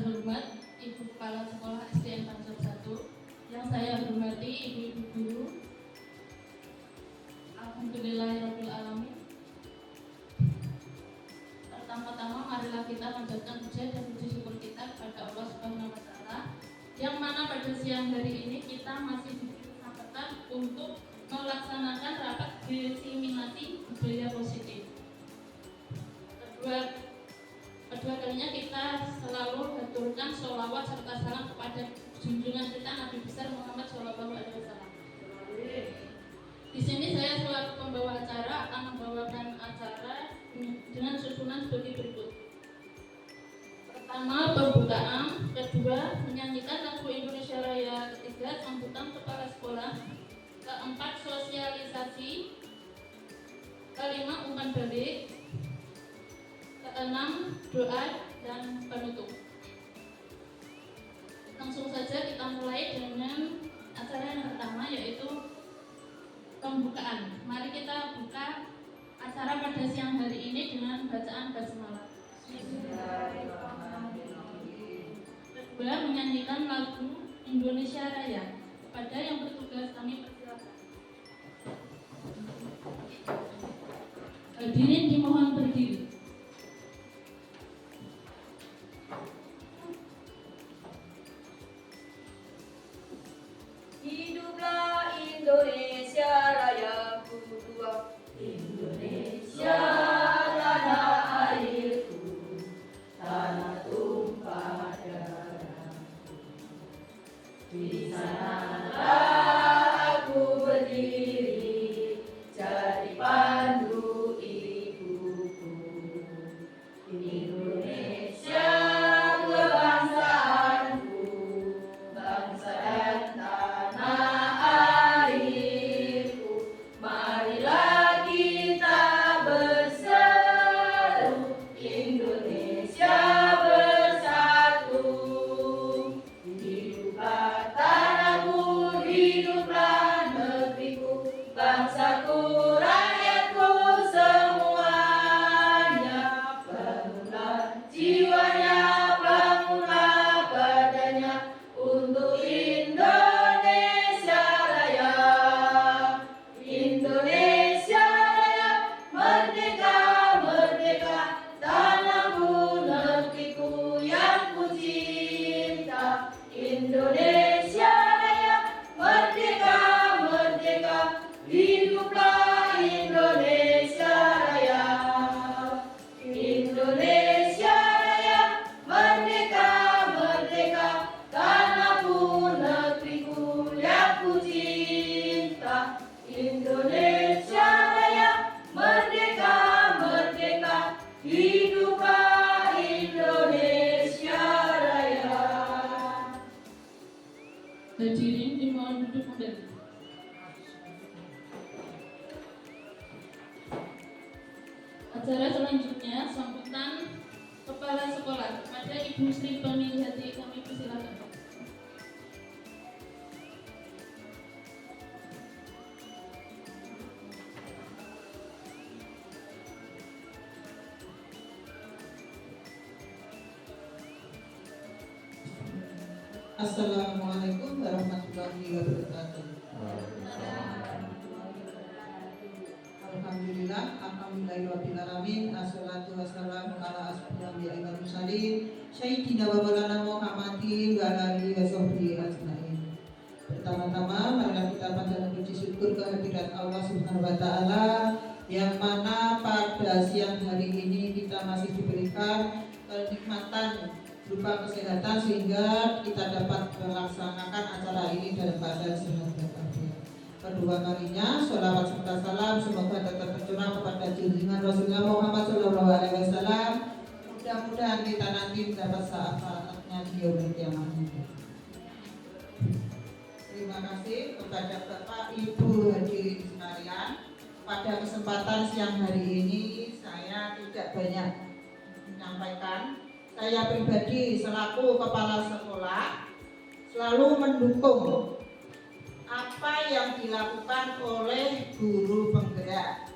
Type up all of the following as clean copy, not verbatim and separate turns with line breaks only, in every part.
terhormat Ibu Kepala Sekolah SDN Pancor 1, yang saya hormati Ibu-Ibu Guru, Alhamdulillahirabbil alamin. Pertama-tama marilah kita panjatkan puja dan puji syukur kita kepada Allah Subhanahu wa taala, yang mana pada siang hari ini kita masih diberi kesempatan untuk melaksanakan rapat diseminasi budaya positif. Kedua kalinya kita selalu haturkan sholawat serta salam kepada junjungan kita Nabi besar Muhammad SAW. Di sini saya selaku pembawa acara akan membawakan acara dengan susunan sebagai berikut. Pertama, pembukaan. Kedua, menyanyikan lagu Indonesia Raya. Ketiga, sambutan kepala sekolah. Keempat, sosialisasi. Kelima, umpan balik. Keenam, doa dan penutup. Langsung saja kita mulai dengan acara yang pertama, yaitu pembukaan. Mari kita buka acara pada siang hari ini dengan bacaan basmalah. Kedua, menyanyikan lagu Indonesia Raya. Kepada yang bertugas kami persilakan. Hadirin dimohon berdiri.
Hiduplah Indonesia Raya Kedua. Indonesia tanah airku, tanah tumpah darahku. Di sanalah aku berdiri, jadi pandu ibuku. Indonesia kebangsaanku, bangsa dan tanah airku. Marilah kita berseru, Indonesia bersatu. Hiduplah tanahku, hiduplah negeriku, bangsaku, rakyatku semuanya. Bangunlah jiwanya, bangunlah badannya untuk Indonesia Raya. Indonesia Raya, merdeka, merdeka, tanahku, negeriku yang ku cinta. Indonesia Raya, merdeka, merdeka, hiduplah Indonesia Raya. Indonesia Raya, merdeka, merdeka, tanahku, negeriku yang ku cinta. Indonesia Raya, merdeka, merdeka, hiduplah Indonesia Raya.
Hadirin dimohon duduk kembali. Acara selanjutnya sambutan kepala sekolah. Kepada Ibu Sri Pemilihati kami persilakan.
Assalamualaikum warahmatullahi wabarakatuh. Alhamdulillahirabbil alamin. Assalatu wassalamu ala asyrofil anbiya'i wal mursalin sayyidina wa maulana Muhammadin wa ala alihi wa sahbihi ajmain. Pertama-tama marilah kita panjatkan puji syukur kehadirat Allah Subhanahu wa taala, yang mana pada siang hari ini kita masih diberikan kenikmatan berupa kesehatan sehingga kita dapat melaksanakan acara ini dalam keadaan sehat walafiat. Kedua kalinya sholawat serta salam semoga tetap tercurah kepada junjungan Rasulullah Muhammad SAW. Mudah-mudahan kita nanti mendapat syafaatnya di yaumil qiyamah. Terima kasih kepada Bapak Ibu hadirin sekalian. Pada kesempatan siang hari ini saya tidak banyak menyampaikan. Saya pribadi selaku kepala sekolah selalu mendukung apa yang dilakukan oleh guru penggerak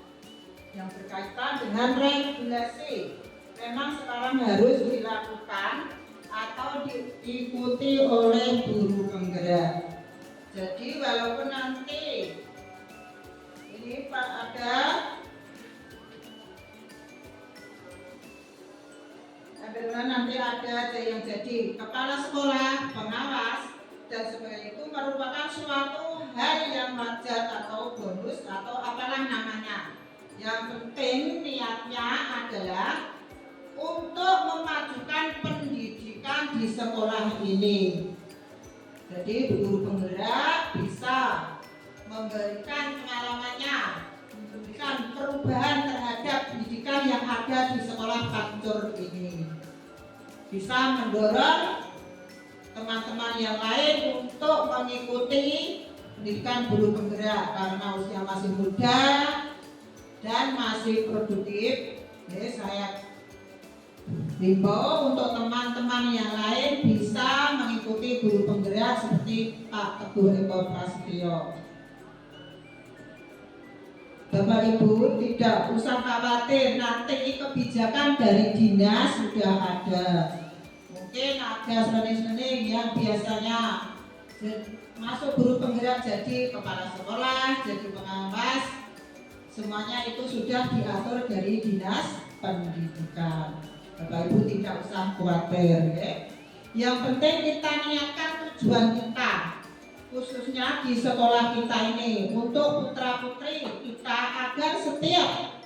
yang berkaitan dengan regulasi. Memang sekarang harus dilakukan atau diikuti oleh guru penggerak. Jadi walaupun nanti ini Pak nanti ada yang jadi kepala sekolah, pengawas, dan sebagainya, itu merupakan suatu hal yang wajar atau bonus atau apalah namanya. Yang penting niatnya adalah untuk memajukan pendidikan di sekolah ini. Jadi guru penggerak bisa memberikan pengalamannya, memberikan perubahan terhadap pendidikan yang ada di sekolah Pancur ini. Bisa mendorong teman-teman yang lain untuk mengikuti pendidikan guru penggerak karena usia masih muda dan masih produktif. Jadi saya himbau untuk teman-teman yang lain bisa mengikuti guru penggerak seperti Pak Teguh Eko Prasetyo. Bapak Ibu tidak usah khawatir, nanti kebijakan dari dinas sudah ada. Mungkin ada seni-seni yang biasanya masuk guru penggerak jadi kepala sekolah, jadi pengawas, semuanya itu sudah diatur dari dinas pendidikan. Bapak Ibu tidak usah khawatir, ya. Yang penting kita niatkan tujuan kita, khususnya di sekolah kita ini, untuk putra putri kita agar setiap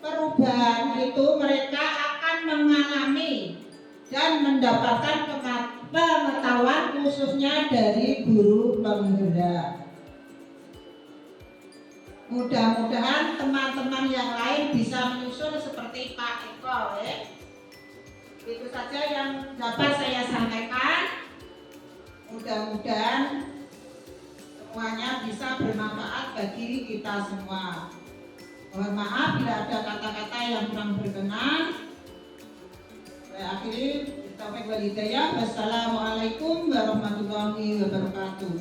perubahan itu mereka akan mengalami dan mendapatkan pengetahuan khususnya dari guru penggerak. Mudah-mudahan teman-teman yang lain bisa menyusul seperti Pak Eko, ya. Itu saja yang dapat saya sampaikan. Mudah-mudahan semuanya bisa bermanfaat bagi kita semua. Mohon maaf bila ada kata-kata yang kurang berkenan. Saya akhiri. Wassalamualaikum warahmatullahi wabarakatuh.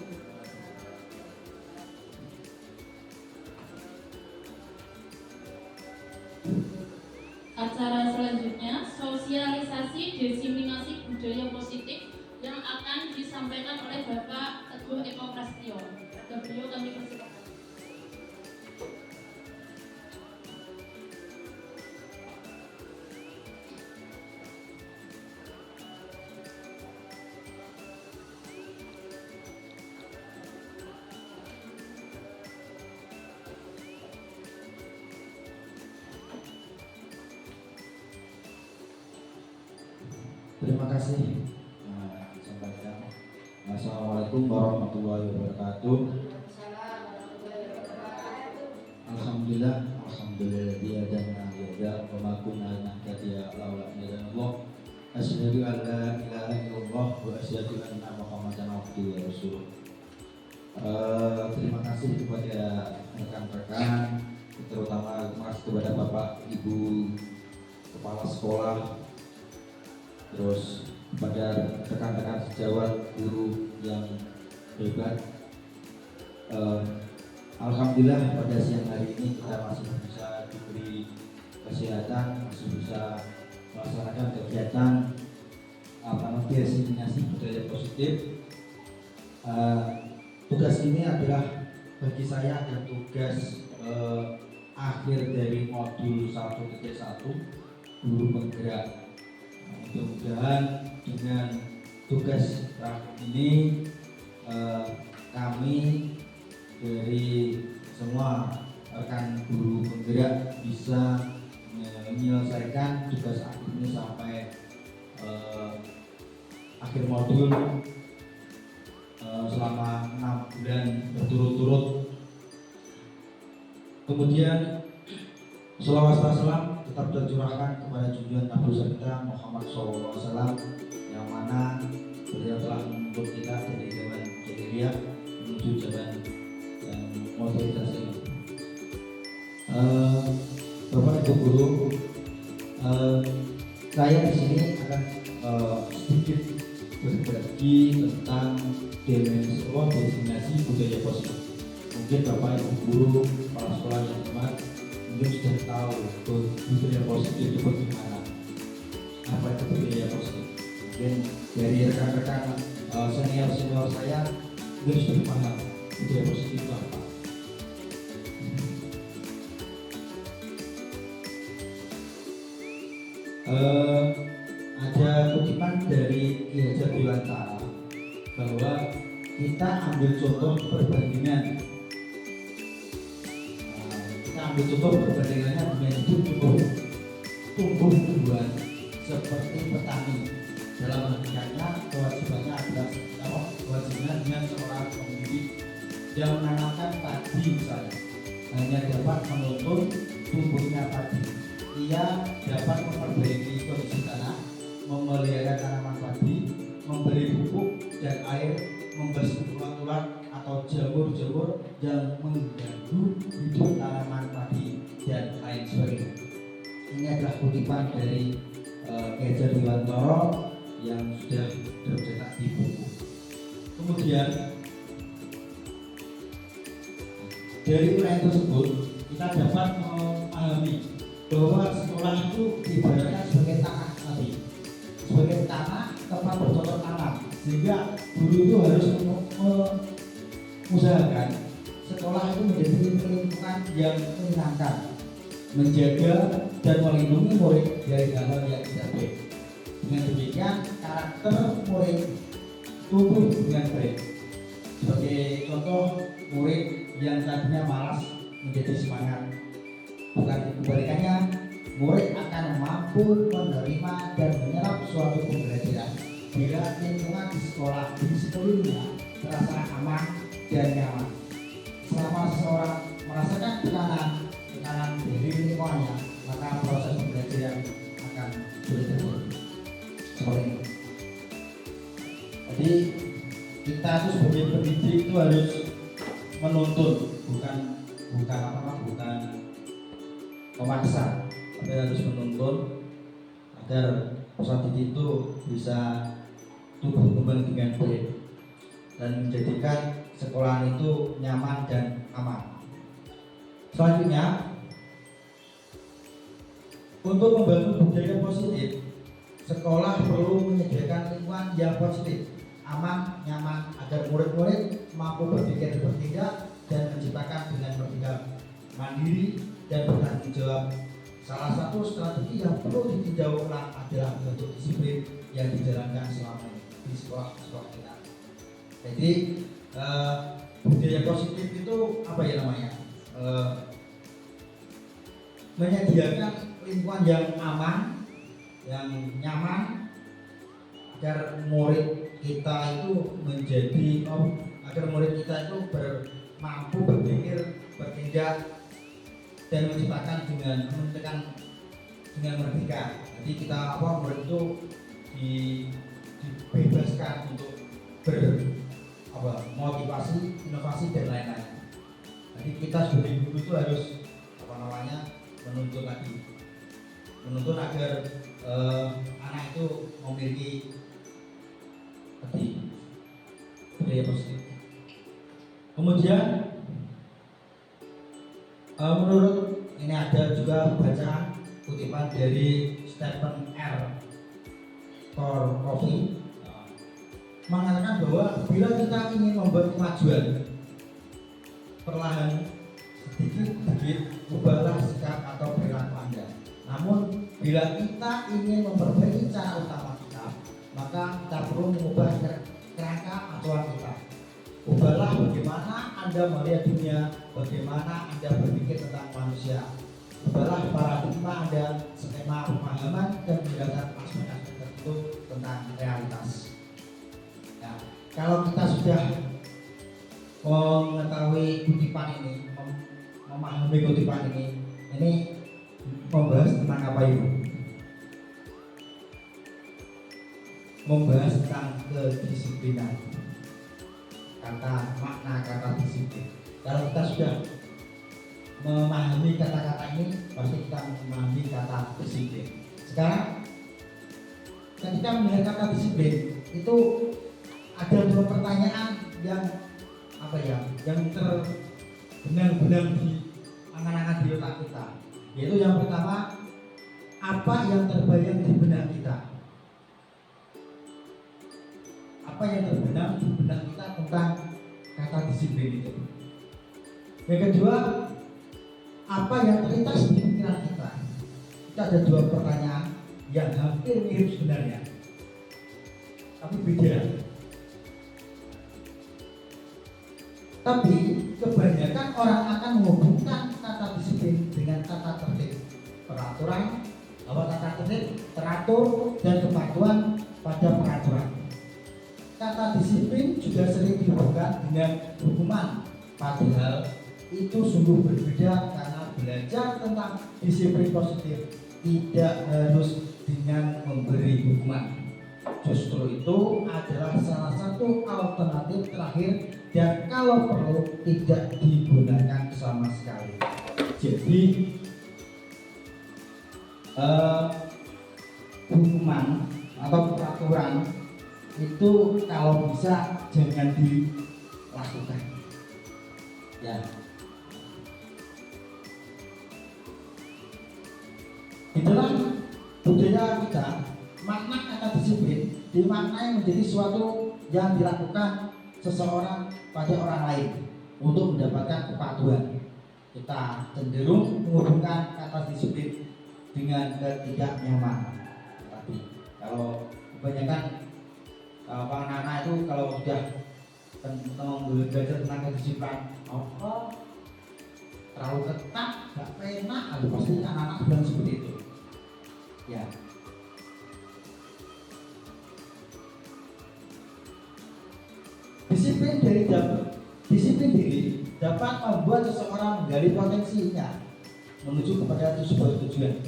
Acara selanjutnya, sosialisasi diseminasi budaya positif yang akan disampaikan oleh Bapak Teguh Eko Prasetyo. Beliau kami persilakan.
Terima kasih. Sampaikan. Assalamualaikum warahmatullahi wabarakatuh. Alhamdulillah, alhamdulillah dia dan dia pemakum nahdiyah laula Allah. Asyhadu an la ilaha illallah wa asyhadu anna Muhammadan abduhu wa rasuluh. Terima kasih kepada rekan-rekan, terutama terima kasih kepada Bapak Ibu Kepala Sekolah, terus kepada rekan-rekan sejawat guru yang hebat. Alhamdulillah pada siang hari ini kita masih bisa diberi kesehatan, masih bisa melaksanakan kegiatan diseminasi budaya positif. Tugas ini adalah bagi saya adalah tugas akhir dari modul 1.1 guru penggerak. Mudah-mudahan dengan tugas ini kami dari semua rekan guru penggerak bisa menyelesaikan tugas akhir ini sampai akhir modul selama 6 bulan berturut-turut. Kemudian sholawat salam tetap tercurahkan kepada junjungan Nabi kita Muhammad SAW, yang mana beliau telah membuat kita dari zaman jahiliyah menuju zaman modernitas ini. Bapak Ibu guru, saya di sini akan sedikit berbagi tentang diseminasi budaya positif. Mungkin Bapak Ibu guru, kepala sekolah yang hebat mungkin sudah tahu budaya positif itu bagaimana. Apa itu budaya positif? Mungkin dari rekan-rekan senior saya mungkin sudah paham budaya positif itu apa. Ada kutipan dari Ki Hajar Dewantara bahwa kita ambil contoh perbandingan. Kita ambil contoh perbandingannya dengan hidup tumbuh-tumbuhan seperti petani. Dalam hakikatnya kewajibannya adalah kewajiban dengan seorang pemilik yang menanamkan padi misalnya hanya dapat menuntun tumbuhnya padi. Ia dapat memperbaiki kondisi tanah, memelihara tanaman padi, memberi pupuk dan air, membersihkan tulang-tulang atau jamur-jamur yang mengganggu hidup tanaman padi dan lain sebagainya. Ini adalah kutipan dari Ki Hajar Dewantara yang sudah tercetak di buku. Kemudian dari uraian tersebut kita dapat memahami bahwa sekolah itu ibaratnya sebagai tanah tadi, sebagai tanah tempat bercocok tanam, sehingga guru itu harus mengusahakan sekolah itu menjadi lingkungan yang menyenangkan, menjaga dan melindungi murid dari hal-hal yang tidak baik. Dengan demikian karakter murid tumbuh dengan baik. Sebagai contoh, murid yang tadinya malas menjadi semangat. Bukan kebalikannya, murid akan mampu menerima dan menyerap suatu pembelajaran bila lingkungan di sekolah di sekelilingnya terasa aman dan nyaman. Selama seseorang merasakan tekanan dari lingkungannya, maka proses pembelajaran akan sulit terjadi. Seperti itu. Jadi kita itu sebagai pendidik itu harus menuntun, bukan memaksa, tapi harus menuntun agar peserta didik itu bisa tumbuh kembang dengan baik dan menjadikan sekolah itu nyaman dan aman. Selanjutnya, untuk membangun budaya positif, sekolah perlu menyediakan lingkungan yang positif, aman, nyaman agar murid-murid mampu berpikir bertindak dan menciptakan dengan bertindak mandiri dan bertanggung jawab. Salah satu strategi yang perlu ditinjau ulang adalah bentuk disiplin yang dijalankan selama ini di sekolah-sekolah kita. Jadi budaya positif itu apa ya namanya? Menyediakan lingkungan yang aman, yang nyaman agar murid kita itu agar murid kita itu mampu berpikir, bertindak dan menciptakan dengan merdeka. Jadi kita murid itu dibebaskan untuk motivasi, inovasi dan lain-lain. Jadi kita sebagai guru itu harus menuntun agar anak itu memiliki budaya positif. Kemudian menurut ini ada juga bacaan kutipan dari Stephen R. Covey mengatakan bahwa bila kita ingin membuat kemajuan, perlahan sedikit ubahlah sikap atau perilaku Anda. Namun bila kita ingin memperbaiki cara utama kita, maka kita perlu mengubah kerangka aturan kita. Ubahlah bagaimana Anda melihat dunia, bagaimana Anda berpikir tentang manusia. Ubahlah paradigma Anda, skema pemahaman dan penjelasan aspek-aspek tertentu tentang realitas. Nah, kalau kita sudah mengetahui kutipan ini, memahami kutipan ini membahas tentang apa itu? Membahas tentang kedisiplinan. Makna kata disiplin. Kalau kita sudah memahami kata-kata ini, pasti kita memahami kata disiplin. Sekarang ketika melihat kata disiplin itu ada dua pertanyaan yang terbenang-benang di angan-angan di otak kita. Yaitu yang pertama, apa yang terbayang di benak kita? apa yang terbenam di benak kita tentang kata disiplin itu. Yang kedua, apa yang terlintas di pikiran kita. Kita ada dua pertanyaan yang hampir mirip sebenarnya, tapi beda. Tapi kebanyakan orang akan menghubungkan kata disiplin dengan kata tertib, peraturan, bahwa kata tertib, teratur, dan kepatuhan pada peraturan. Kata disiplin juga sering dihubungkan dengan hukuman, padahal itu sungguh berbeda karena belajar tentang disiplin positif tidak harus dengan memberi hukuman. Justru itu adalah salah satu alternatif terakhir dan kalau perlu tidak digunakan sama sekali. Jadi hukuman atau peraturan itu kalau bisa jangan dilakukan. Ya. Di dalam budaya kita, makna kata disiplin dimaknai menjadi suatu yang dilakukan seseorang pada orang lain untuk mendapatkan kepatuhan. Kita cenderung menghubungkan kata disiplin dengan ketidaknyamanan. Tapi kalau kebanyakan anak-anak itu kalau sudah belajar tentang kedisiplinan, terlalu ketat, gak enak, pasti anak-anak bilang seperti itu. Ya. Disiplin diri dapat membuat seseorang menggali potensinya menuju kepada sebuah tujuan,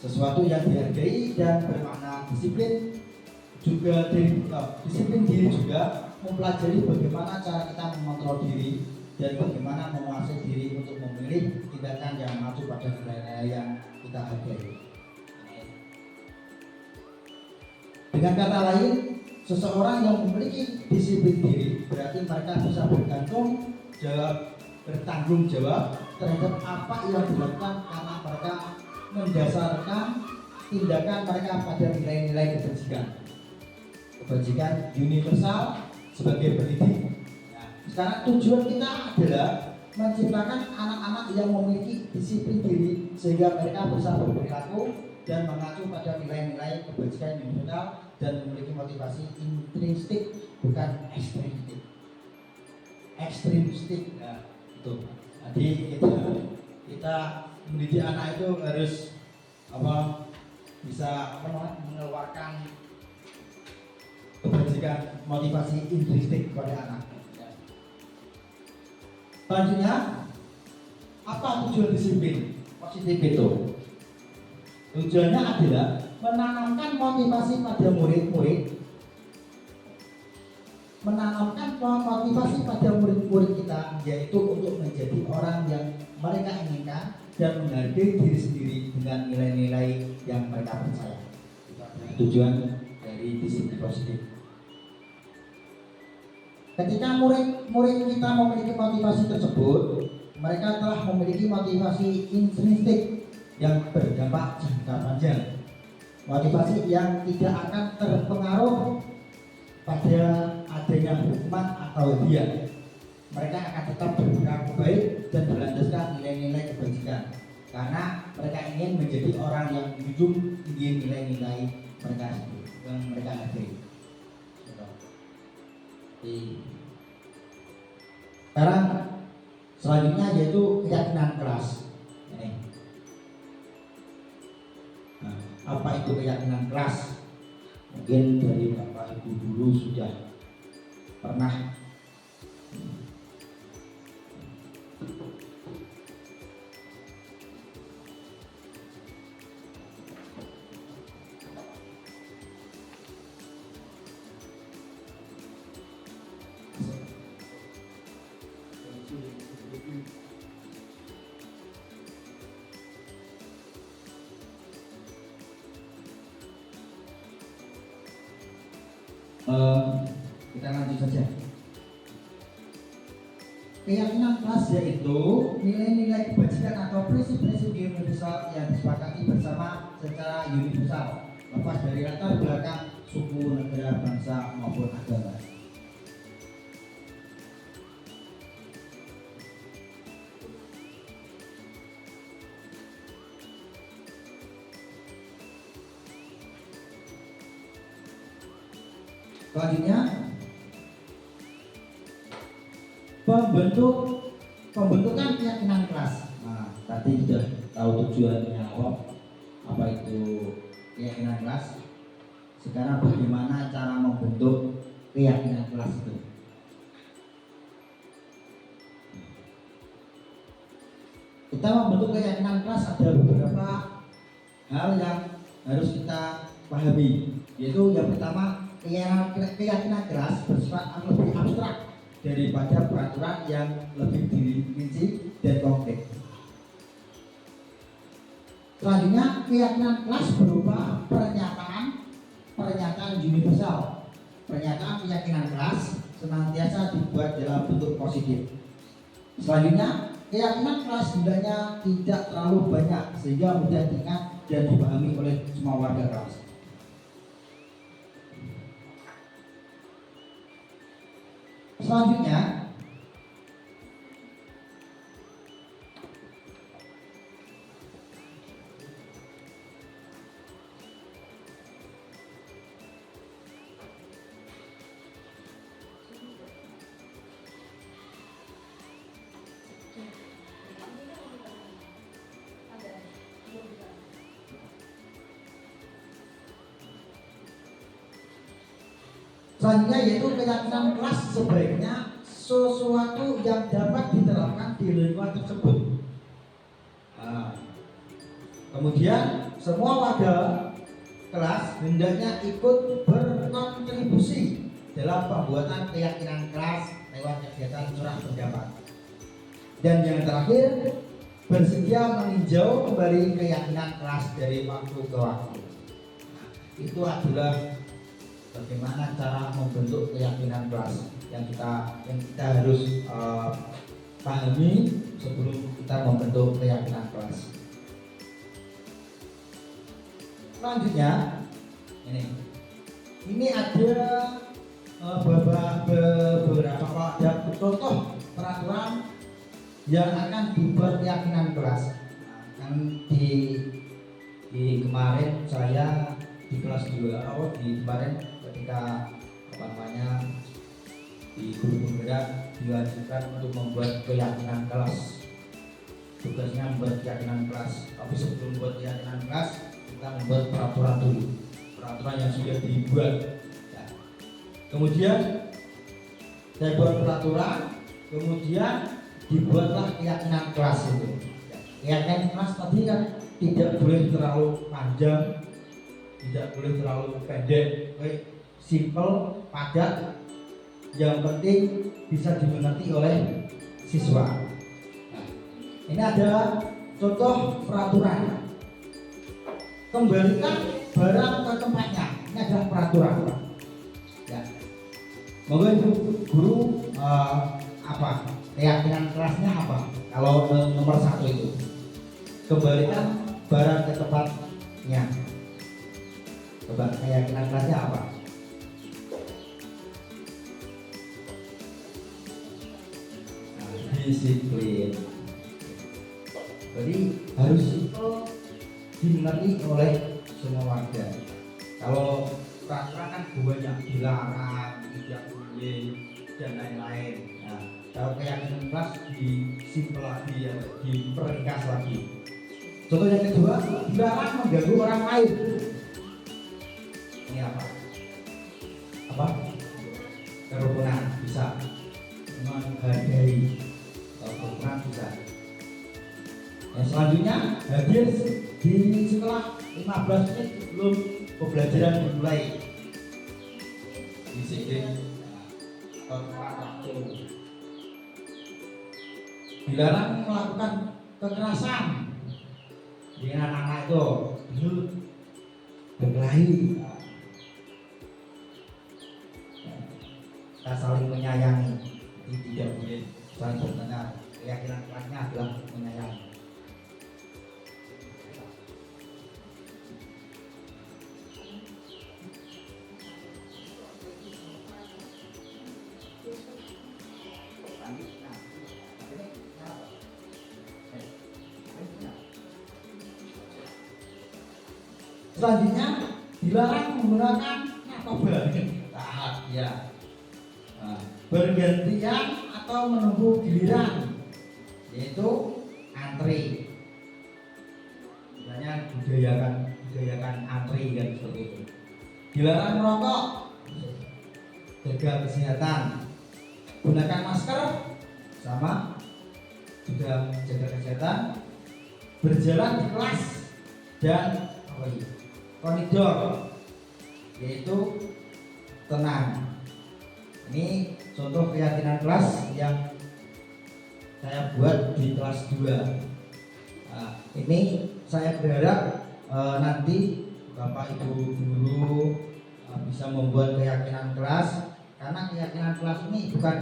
sesuatu yang dihargai dan bermakna. Disiplin diri juga mempelajari bagaimana cara kita mengontrol diri dan bagaimana menguasai diri untuk memilih tindakan yang mengacu pada nilai-nilai yang kita hargai. Dengan kata lain, seseorang yang memiliki disiplin diri berarti mereka bisa bertanggung jawab terhadap apa yang dilakukan karena mereka mendasarkan tindakan mereka pada nilai-nilai kebajikan universal sebagai pendidik. Sekarang tujuan kita adalah menciptakan anak-anak yang memiliki disiplin diri sehingga mereka bisa berperilaku dan mengacu pada nilai-nilai kebajikan universal dan memiliki motivasi intrinsik bukan ekstrinsik. Nah, itu. Jadi kita mendidik anak itu harus bisa mengeluarkan kebajikan motivasi intrinsik kepada anak. Selanjutnya, apa tujuan disiplin positif itu? Tujuannya adalah menanamkan motivasi pada murid-murid, kita, yaitu untuk menjadi orang yang mereka inginkan dan menghargai diri sendiri dengan nilai-nilai yang mereka percaya. Tujuan dari disiplin positif. Ketika murid kita memiliki motivasi tersebut, mereka telah memiliki motivasi intrinsik yang berdampak jangka panjang. Motivasi yang tidak akan terpengaruh pada adanya hukuman atau hadiah. Mereka akan tetap berperilaku baik dan berlandaskan nilai-nilai kebajikan karena mereka ingin menjadi orang yang menjunjung tinggi nilai-nilai mereka yang mereka hargai. Sekarang selanjutnya yaitu keyakinan kelas. Nah, apa itu keyakinan kelas? Mungkin dari Bapak Ibu dulu sudah pernah kita lanjut saja. Keyakinan kelas yaitu nilai-nilai kebajikan atau prinsip-prinsip universal yang disepakati bersama secara universal, lepas dari latar belakang suku, negara, bangsa bangsa maupun agama. Selanjutnya pembentukan keyakinan kelas. Nah, tadi sudah tahu tujuannya apa itu keyakinan kelas. Sekarang bagaimana cara membentuk keyakinan kelas itu? Kita membentuk keyakinan kelas ada beberapa hal yang harus kita pahami, yaitu yang pertama, keyakinan kelas bersifat lebih abstrak daripada peraturan yang lebih dirinci dan konkret. Selanjutnya, keyakinan kelas berupa pernyataan universal. Pernyataan keyakinan kelas senantiasa dibuat dalam bentuk positif. Selanjutnya, keyakinan kelas hendaknya tidak terlalu banyak sehingga mudah diingat dan dipahami oleh semua warga kelas. Selanjutnya, yaitu keyakinan kelas sebaiknya sesuatu yang dapat diterapkan di lingkungan tersebut. Nah, kemudian semua warga kelas hendaknya ikut berkontribusi dalam pembuatan keyakinan kelas lewat kegiatan curah pendapat. Dan yang terakhir, bersedia meninjau kembali keyakinan kelas dari waktu ke waktu. Nah, itu adalah bagaimana cara membentuk keyakinan kelas yang kita harus pahami sebelum kita membentuk keyakinan kelas. Selanjutnya, ini ada beberapa contoh peraturan yang akan dibuat keyakinan kelas. Nah, kan di kemarin saya di kelas 2 kemarin ketika di guru penggerak diwajibkan untuk membuat keyakinan kelas. Tugasnya membuat keyakinan kelas. Tapi sebelum membuat keyakinan kelas, kita membuat peraturan dulu. Peraturan yang sudah dibuat. Ya. Kemudian saya buat peraturan, kemudian dibuatlah keyakinan kelas itu. Ya. Keyakinan kelas tadi kan tidak boleh terlalu panjang, tidak boleh terlalu pendek, simple, padat, yang penting bisa dimengerti oleh siswa. Nah, ini ada contoh peraturan. Kembalikan barang ke tempatnya. Ini adalah peraturan. Ya. Monggo guru apa? Keyakinan kelasnya apa? Kalau nomor 1 itu, kembalikan barang ke tempatnya. Coba keyakinan kelasnya apa? Disiplin. Jadi harus itu dimengerti oleh semua warga. Kalau peraturan kan banyak dilarang, tidak boleh dan lain-lain. Nah, kalau keyakinan kelas disimpel lagi, ya, diperringkas lagi. Contoh yang kedua, dilarang mengganggu orang lain. Ini apa? Kerukunan bisa. Menghargai kerukunan bisa. Yang selanjutnya, hadir di setelah 15 menit sebelum pembelajaran dimulai. Disiplin tepat waktu. Dilarang melakukan kekerasan dengan anak itu, berkelahi. Kita saling menyayangi, tidak boleh saling bertengkar. Keyakinan kelasnya adalah menyayangi. Selanjutnya dilarang menggunakan narkoba. Ya. Nah, bergantian atau menunggu giliran, yaitu antri. Misalnya budayakan antri kan seperti itu. Dilarang merokok, jaga kesehatan, gunakan masker, sama juga jaga kesehatan, berjalan di kelas dan koridor, yaitu tenang. Ini contoh keyakinan kelas yang saya buat di kelas 2. Nah, ini saya berharap nanti Bapak Ibu guru bisa membuat keyakinan kelas, karena keyakinan kelas ini bukan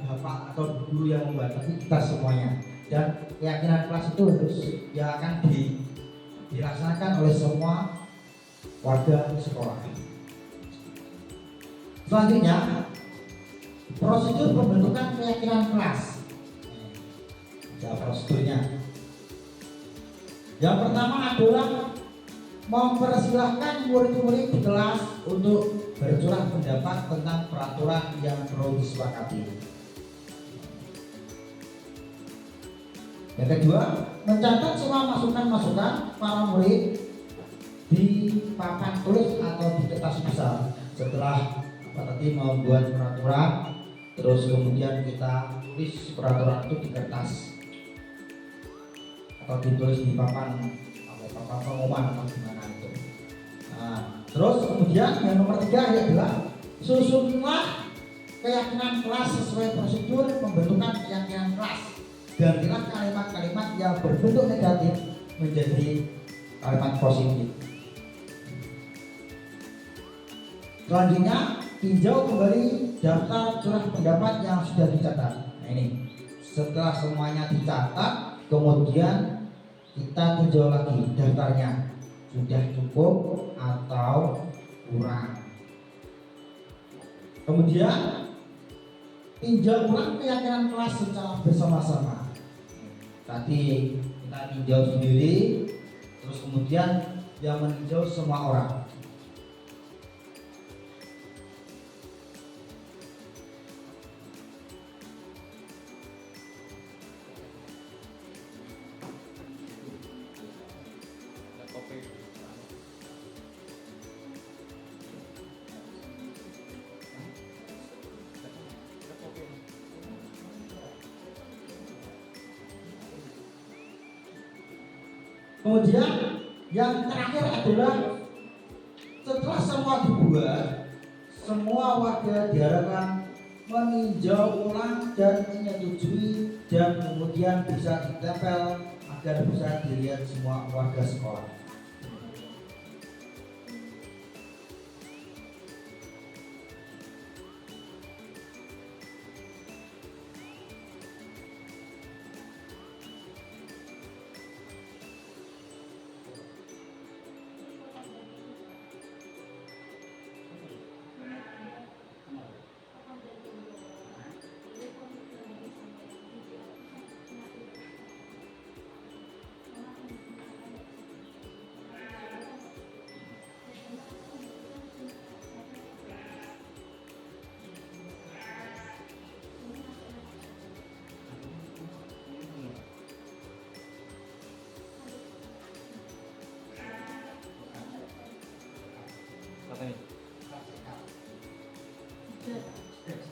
Bapak atau guru yang membuat, tapi kita semuanya. Dan keyakinan kelas itu harus yang akan dilaksanakan oleh semua warga sekolah. Selanjutnya, prosedur pembentukan keyakinan kelas. Prosedurnya. Yang pertama adalah mempersilahkan murid-murid di kelas untuk bercurah pendapat tentang peraturan yang perlu disepakati. Yang kedua, mencatat semua masukan-masukan para murid di papan tulis atau di kertas besar. Setelah tadi membuat peraturan, terus kemudian kita tulis peraturan itu di kertas atau ditulis di papan pengumuman atau gimana itu. Nah, terus kemudian yang nomor 3 adalah susunlah keyakinan kelas sesuai prosedur pembentukan keyakinan kelas. Gantilah kalimat-kalimat yang berbentuk negatif menjadi kalimat positif. Selanjutnya, tinjau kembali daftar curah pendapat yang sudah dicatat. Nah ini, setelah semuanya dicatat, kemudian kita tinjau lagi daftarnya sudah cukup atau kurang. Kemudian tinjau ulang keyakinan kelas secara bersama-sama. Tadi kita tinjau sendiri, terus kemudian yang meninjau semua orang. Kemudian yang terakhir adalah setelah semua dibuat, semua warga diharapkan meninjau ulang dan menyetujui dan kemudian bisa ditempel agar bisa dilihat semua warga sekolah.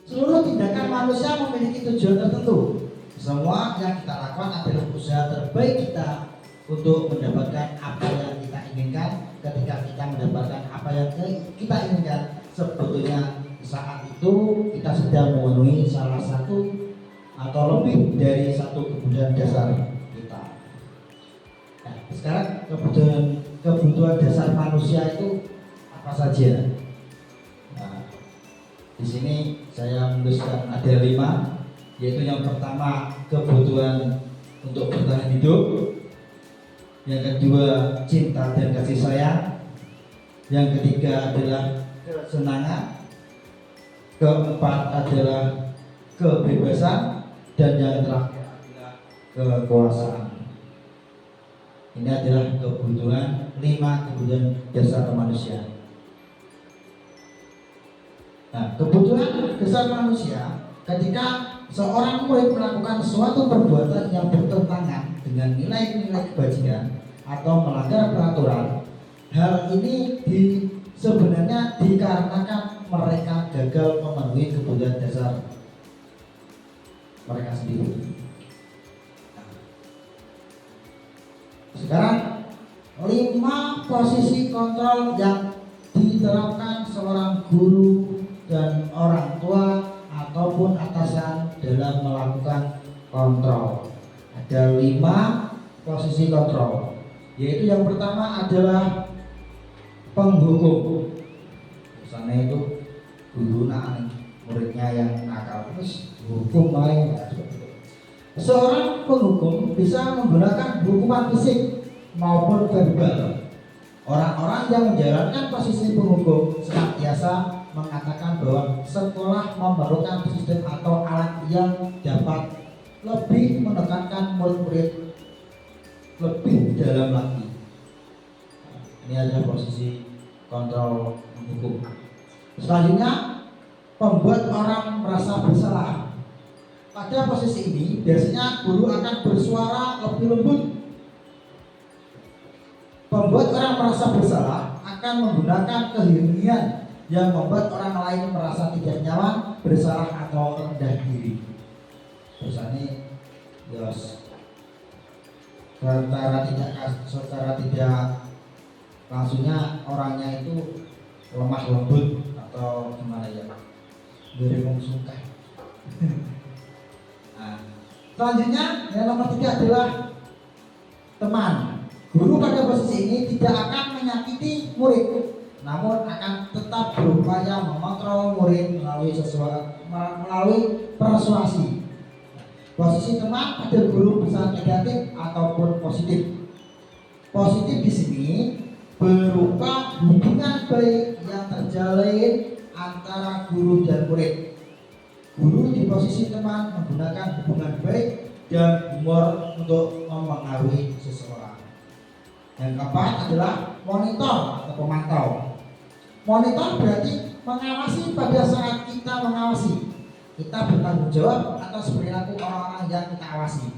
Seluruh tindakan manusia memiliki tujuan tertentu. Semua yang kita lakukan adalah usaha terbaik kita untuk mendapatkan apa yang kita inginkan. Ketika kita mendapatkan apa yang kita inginkan, sebetulnya saat itu kita sedang memenuhi salah satu atau lebih dari satu kebutuhan dasar kita. Nah, sekarang kebutuhan dasar manusia itu apa saja? Nah, di sini saya menuliskan ada 5, yaitu yang pertama kebutuhan untuk bertahan hidup, yang kedua cinta dan kasih sayang, yang ketiga adalah kesenangan, keempat adalah kebebasan, dan yang terakhir adalah kekuasaan. Ini adalah kebutuhan 5 kebutuhan dasar manusia. Nah, kebutuhan dasar manusia ketika seorang murid melakukan suatu perbuatan yang bertentangan dengan nilai-nilai kebajikan atau melanggar peraturan, hal ini sebenarnya dikarenakan mereka gagal memenuhi kebutuhan dasar mereka sendiri. Sekarang 5 posisi kontrol yang diterapkan seorang guru dan orang tua ataupun atasan dalam melakukan kontrol. Ada 5 posisi kontrol, yaitu yang pertama adalah penghukum. Misalnya itu guru muridnya yang nakal terus hukum lain. Seorang penghukum bisa menggunakan hukuman fisik maupun verbal. Orang-orang yang menjalankan posisi penghukum senantiasa mengatakan bahwa sekolah memerlukan sistem atau alat yang dapat lebih menekankan murid-murid lebih dalam lagi. Ini adalah posisi kontrol hukum. Selanjutnya, membuat orang merasa bersalah. Pada posisi ini biasanya guru akan bersuara lebih lembut. Membuat orang merasa bersalah akan menggunakan keheningan yang membuat orang lain merasa tidak nyaman, bersalah atau rendah diri. Misalnya, secara tidak langsungnya orangnya itu lemah lembut atau gimana ya, beremong sungkan. Nah, selanjutnya yang nomor 3 adalah teman. Guru pada posisi ini tidak akan menyakiti murid, namun akan tetap berupaya mengontrol murid melalui persuasi. Posisi teman pada guru bisa negatif ataupun positif. Positif di sini berupa hubungan baik yang terjalin antara guru dan murid. Guru di posisi teman menggunakan hubungan baik dan humor untuk mempengaruhi seseorang. Yang keempat adalah monitor atau pemantau. Monitor berarti mengawasi pada saat kita mengawasi. Kita bertanggung jawab atas perilaku orang-orang yang kita awasi.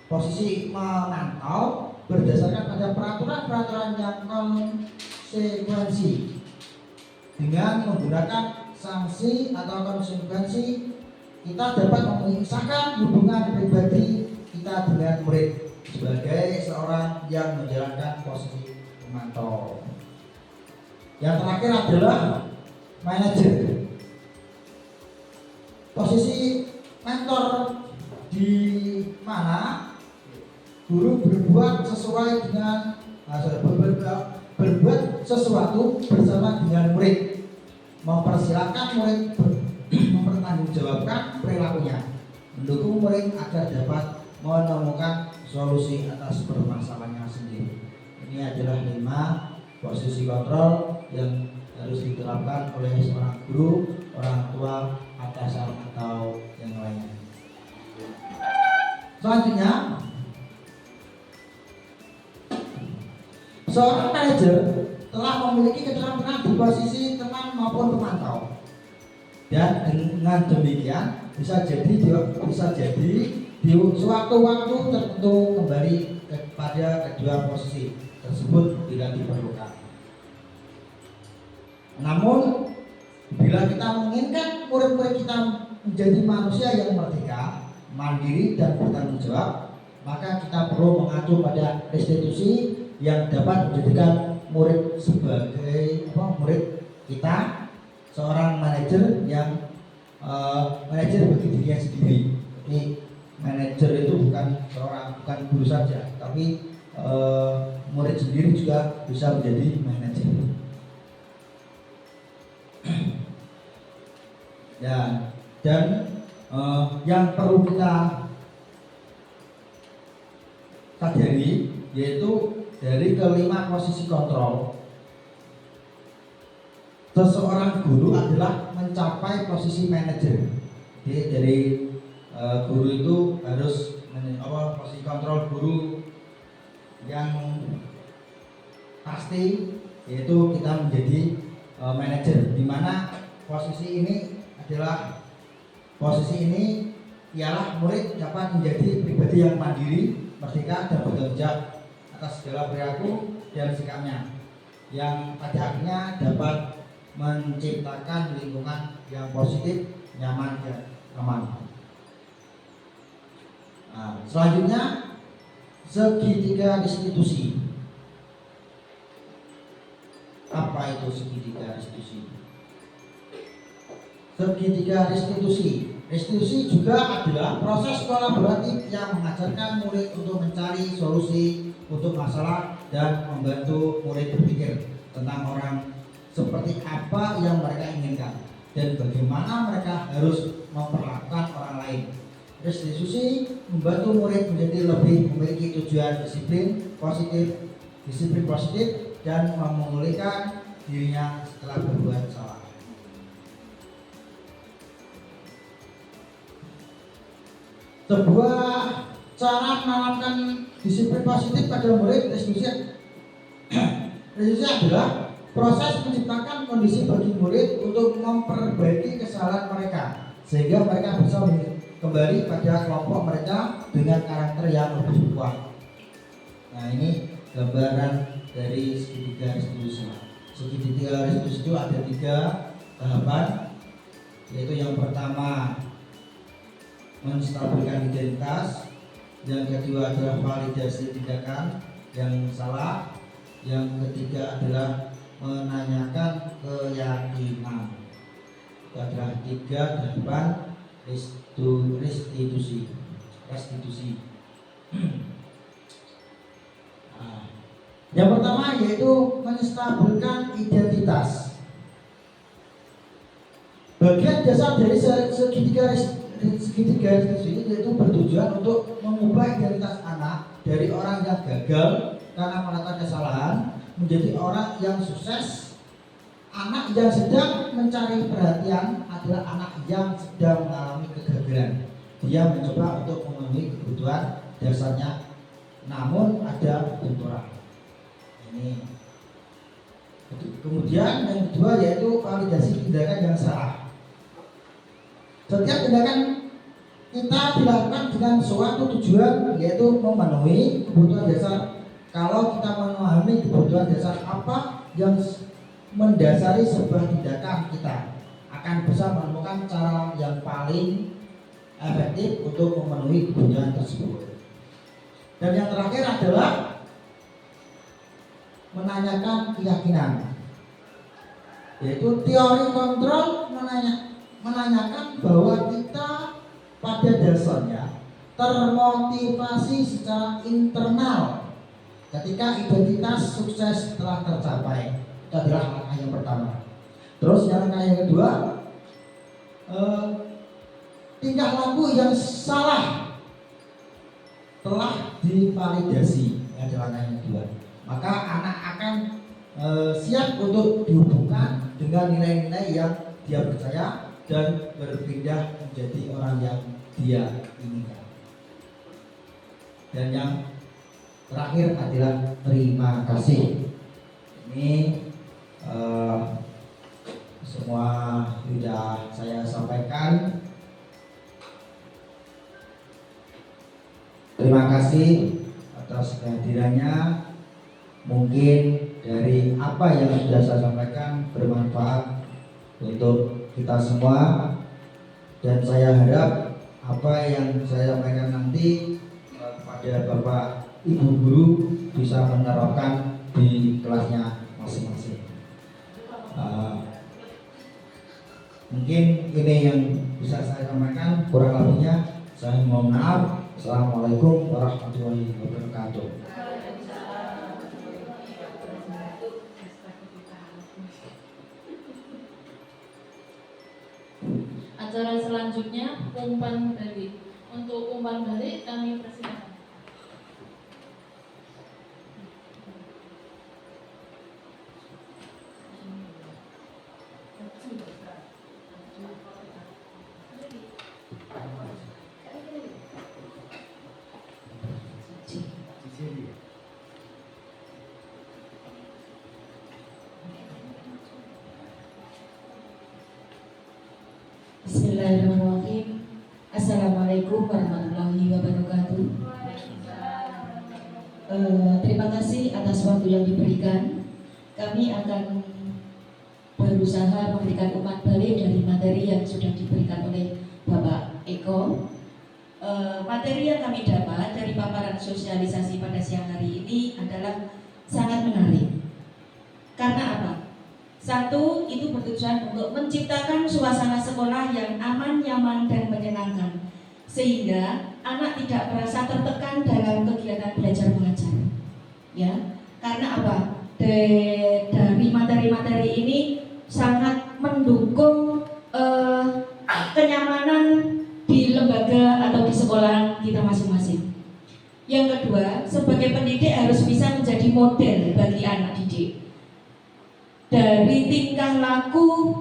Posisi memantau berdasarkan pada peraturan-peraturan yang konsekuensi. Dengan menggunakan sanksi atau konsekuensi, kita dapat memisahkan hubungan pribadi kita dengan murid sebagai seorang yang menjalankan posisi pemantau. Yang terakhir adalah manajer. Posisi mentor di mana guru berbuat sesuai dengan berbuat sesuatu bersama dengan murid, mempersilahkan murid mempertanggungjawabkan perilakunya, mendukung murid agar dapat menemukan solusi atas permasalahannya sendiri. Ini adalah 5 posisi kontrol yang harus diterapkan oleh seorang guru, orang tua, atasan atau yang lainnya. Selanjutnya, seorang manajer telah memiliki keterampilan di posisi teman maupun pemantau, dan dengan demikian bisa jadi di suatu-waktu tertentu kembali kepada kedua posisi tersebut bila diperlukan. Namun bila kita menginginkan murid-murid kita menjadi manusia yang merdeka, mandiri dan bertanggung jawab, maka kita perlu mengacu pada institusi yang dapat menjadikan murid sebagai murid kita seorang manajer yang manajer bagi dirinya sendiri. Jadi manajer itu bukan guru saja, tapi murid sendiri juga bisa menjadi manajer. Dan yang perlu kita sadari yaitu dari kelima posisi kontrol, seseorang guru adalah mencapai posisi manajer. Jadi dari guru itu harus posisi kontrol guru yang pasti yaitu kita menjadi manajer, di mana posisi ini ialah murid dapat menjadi pribadi yang mandiri, merdeka dan bertanggung jawab atas segala perilaku dan sikapnya, yang pada akhirnya dapat menciptakan lingkungan yang positif, nyaman dan aman. Nah, selanjutnya segitiga restitusi. Apa itu segitiga restitusi? Segitiga restitusi. Restitusi juga adalah proses kolaboratif yang mengajarkan murid untuk mencari solusi untuk masalah dan membantu murid berpikir tentang orang seperti apa yang mereka inginkan dan bagaimana mereka harus memperlakukan orang lain. Restitusi membantu murid menjadi lebih memiliki tujuan disiplin positif dan memulihkan dirinya setelah berbuat salah. Sebuah cara menanamkan disiplin positif pada murid restitusi adalah proses menciptakan kondisi bagi murid untuk memperbaiki kesalahan mereka sehingga mereka bisa kembali pada kelompok mereka dengan karakter yang lebih kuat. Nah, ini gambaran dari segitiga restitusi. Segitiga restitusi itu ada 3 tahapan, yaitu yang pertama menstabilkan identitas, yang kedua adalah validasi tindakan yang salah, yang ketiga adalah menanyakan keyakinan. Itu adalah 3 tahapan restitusi. Nah, yang pertama yaitu menstabilkan identitas. Bagian dasar dari segitiga restitusi yaitu bertujuan untuk mengubah identitas anak dari orang yang gagal karena melakukan kesalahan menjadi orang yang sukses. Anak yang sedang mencari perhatian adalah anak yang sedang mengalami kegagalan. Dia mencoba untuk memenuhi kebutuhan dasarnya, namun ada benturan. Ini. Kemudian yang kedua yaitu validasi tindakan yang salah. Setiap tindakan kita dilakukan dengan suatu tujuan, yaitu memenuhi kebutuhan dasar. Kalau kita memahami kebutuhan dasar apa yang mendasari sebuah tindakan, kita akan bisa menemukan cara yang paling efektif untuk memenuhi kebutuhan tersebut. Dan yang terakhir adalah menanyakan keyakinan, yaitu teori kontrol menanyakan bahwa kita pada dasarnya termotivasi secara internal ketika identitas sukses telah tercapai. Itu adalah langkah yang pertama. Terus yang langkah yang kedua, tingkah laku yang salah telah divalidasi. Ini adalah langkah yang kedua. Maka anak akan siap untuk dihubungkan dengan nilai-nilai yang dia percaya dan berpindah menjadi orang yang dia inginkan. Dan yang terakhir adalah terima kasih. Ini semua sudah saya sampaikan. Terima kasih atas kehadirannya. Mungkin dari apa yang sudah saya sampaikan bermanfaat untuk kita semua, dan saya harap apa yang saya sampaikan nanti kepada Bapak Ibu Guru bisa menerapkan di kelasnya masing-masing. Mungkin ini yang bisa saya sampaikan, kurang lebihnya saya mohon maaf. Assalamualaikum warahmatullahi wabarakatuh.
Acara selanjutnya umpan balik. Untuk umpan balik kami persilakan.
Bismillahirrahmanirrahim. Assalamualaikum warahmatullahi wabarakatuh. Terima kasih atas waktu yang diberikan. Kami akan berusaha memberikan umpan balik dari materi yang sudah diberikan oleh Bapak Eko. Materi yang kami dapat dari paparan sosialisasi pada siang hari ini adalah sangat menarik. Karena apa? Satu, itu bertujuan untuk menciptakan suasana sekolah yang aman, nyaman, dan menyenangkan, sehingga anak tidak merasa tertekan dalam kegiatan belajar mengajar. Ya, karena apa? Dari materi-materi ini sangat mendukung kenyamanan di lembaga atau di sekolah kita masing-masing. Yang kedua, sebagai pendidik harus bisa menjadi model bagi anak didik. Dari tingkah laku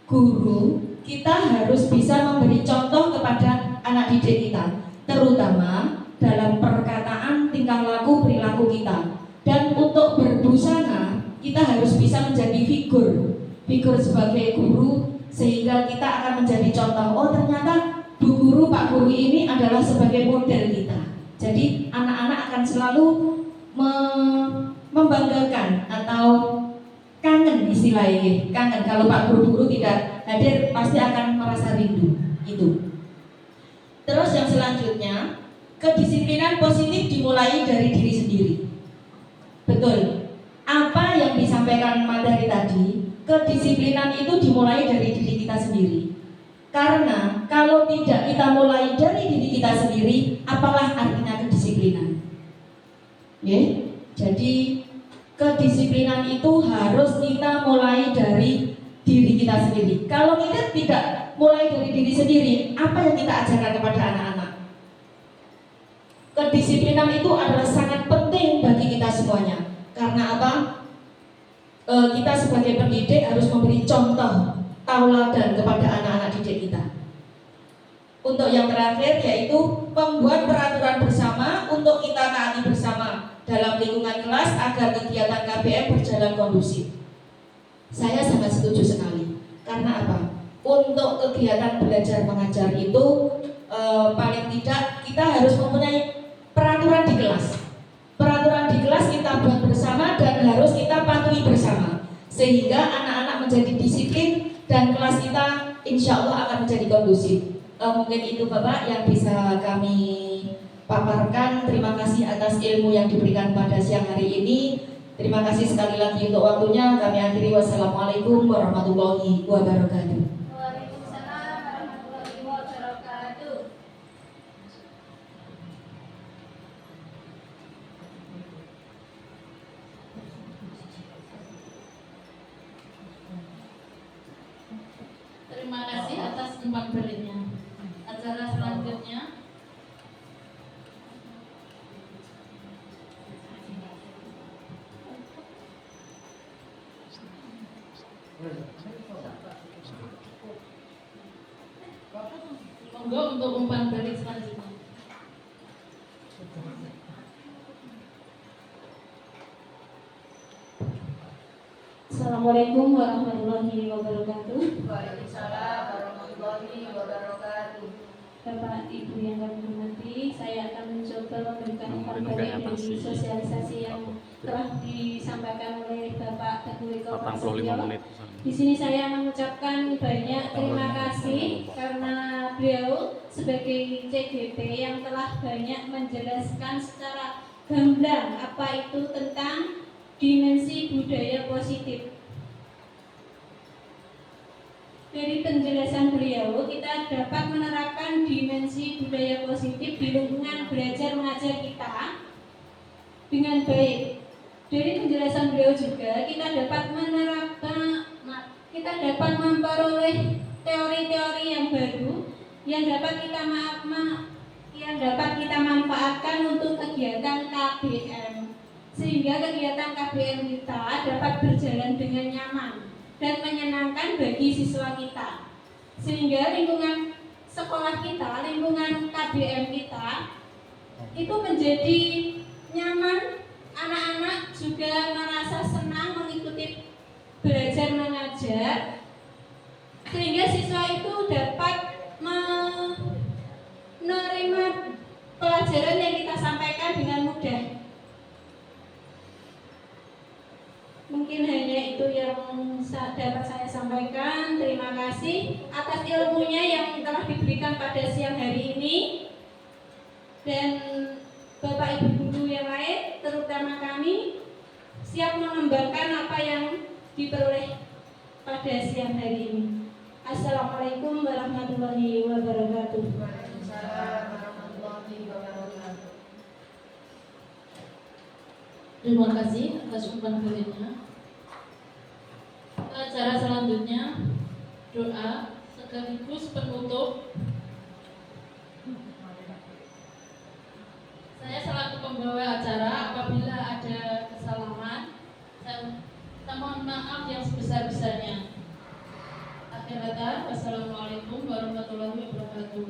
guru, kita harus bisa memberi contoh kepada anak didik kita, terutama dalam perkataan, tingkah laku, perilaku kita. Dan untuk berbusana, kita harus bisa menjadi figur sebagai guru, sehingga kita akan menjadi contoh. Oh, ternyata Bu Guru, Pak Guru ini adalah sebagai model kita. Jadi anak-anak akan selalu membanggakan atau kangen, istilahnya kangen. Kalau Pak Guru tidak hadir pasti akan merasa rindu itu. Terus yang selanjutnya, kedisiplinan positif dimulai dari diri sendiri. Betul, apa yang disampaikan materi tadi, kedisiplinan itu dimulai dari diri kita sendiri. Karena kalau tidak kita mulai dari diri kita sendiri, apalah artinya kedisiplinan? Jadi kedisiplinan itu harus kita mulai dari diri kita sendiri. Kalau kita tidak mulai dari diri sendiri, apa yang kita ajarkan kepada anak-anak? Kedisiplinan itu adalah sangat penting bagi kita semuanya. Karena apa? Kita sebagai pendidik harus memberi contoh tauladan kepada anak-anak didik kita. Untuk yang terakhir yaitu membuat peraturan bersama untuk kita taati bersama dalam lingkungan kelas agar kegiatan KBM berjalan kondusif. Saya sangat setuju sekali. Karena apa? Untuk kegiatan belajar mengajar itu paling tidak kita harus mempunyai peraturan di kelas. Peraturan di kelas kita buat bersama dan harus kita patuhi bersama, sehingga anak-anak menjadi disiplin dan kelas kita insya Allah akan menjadi kondusif. Mungkin itu Bapak yang bisa kami paparkan. Terima kasih atas ilmu yang diberikan pada siang hari ini. Terima kasih sekali lagi untuk waktunya. Kami akhiri. Wassalamualaikum warahmatullahi wabarakatuh.
Waalaikumsalam warahmatullahi wabarakatuh.
Terima kasih atas umpan baliknya. Acara selanjutnya monggo untuk umpan balik selanjutnya.
Assalamualaikum warahmatullahi wabarakatuh.
Waalaikumsalam warahmatullahi wabarakatuh.
Bapak Ibu yang kami hormati, saya akan mencoba memberikan umpan balik dari sosialisasi yang telah disampaikan oleh Bapak Teguh Eko Prasetyo. Di sini saya mengucapkan banyak terima kasih karena beliau sebagai CGP yang telah banyak menjelaskan secara gamblang apa itu tentang dimensi budaya positif. Dari penjelasan beliau, kita dapat menerapkan dimensi budaya positif di lingkungan belajar mengajar kita dengan baik. Dari penjelasan beliau juga, kita dapat memperoleh teori-teori yang baru yang dapat kita manfaatkan untuk kegiatan KBM, sehingga kegiatan KBM kita dapat berjalan dengan nyaman dan menyenangkan bagi siswa kita, sehingga lingkungan sekolah kita, lingkungan KBM kita itu menjadi nyaman. Anak-anak juga merasa senang mengikuti belajar mengajar, sehingga siswa itu dapat menerima pelajaran yang kita sampaikan dengan mudah. Mungkin hanya itu yang dapat saya sampaikan. Terima kasih atas ilmunya yang telah diberikan pada siang hari ini. Dan Bapak Ibu guru yang lain, terutama kami, siap mengembangkan apa yang diperoleh pada siang hari ini. Assalamualaikum warahmatullahi wabarakatuh.
Waalaikumsalam warahmatullahi wabarakatuh.
Terima kasih atas umpan belinya. Acara selanjutnya doa sekaligus penutup. Saya selaku pembawa acara, apabila ada kesalahan, saya mohon maaf yang sebesar-besarnya. Akhir kata, wassalamualaikum warahmatullahi wabarakatuh.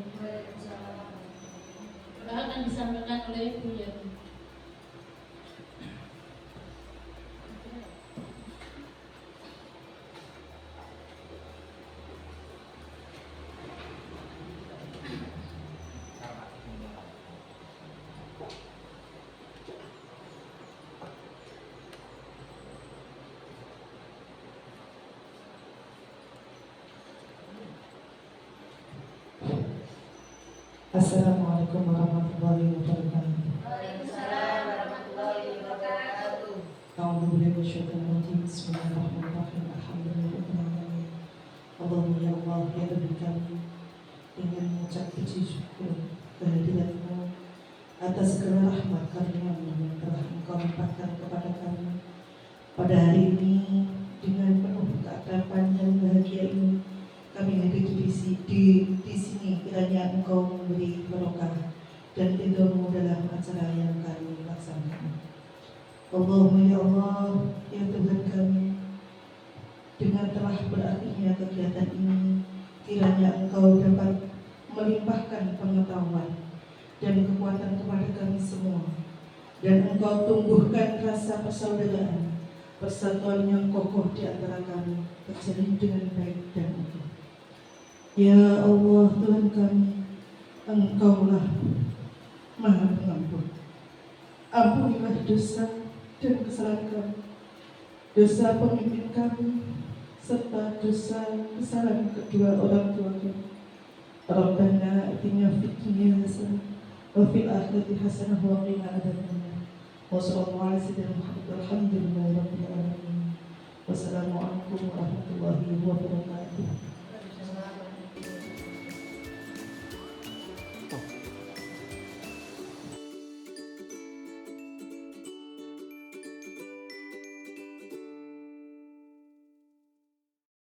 Doa akan disampaikan oleh Bu Yati.
Assalamualaikum warahmatullahi wabarakatuh.
Waalaikumsalam warahmatullahi wabarakatuh.
A'udzubillahi minasyaitonir rajim. Bismillahirrahmanirrahim. Alhamdulillahirabbil alamin. Allahumma ya Allah, ya Rabbi kami, ingin mengucap puji syukur kehadiran-Mu atas segala rahmat karunia-Mu yang telah Engkau limpahkan kepada kami pada hari ini. Dengan penuh keakraban dan bahagia ini kami hadir di sini, kiranya Engkau memberi barokah dan ridho-Mu dalam acara yang kami laksanakan. Allahumma ya Allah, ya Tuhan kami, dengan telah berakhirnya kegiatan ini, kiranya Engkau dapat melimpahkan pengetahuan dan kekuatan kepada kami semua, dan Engkau tumbuhkan rasa persaudaraan, persatuan yang kokoh di antara kami, terjalin dengan baik dan utuh. Ya Allah Tuhan kami, Engkaulah Maha Pengampun. Ampunilah dosa dan kesalahan kami, dosa pemimpin kami, serta dosa kesalahan kedua orang tua kami. Rabbana atina fid dunya hasanah wa fil akhirati hasanah wa qina adzabannar. Wa sallallahu ala sayyidina Muhammad walhamdulillahi rabbil alamin. Wassalamualaikum warahmatullahi wabarakatuh.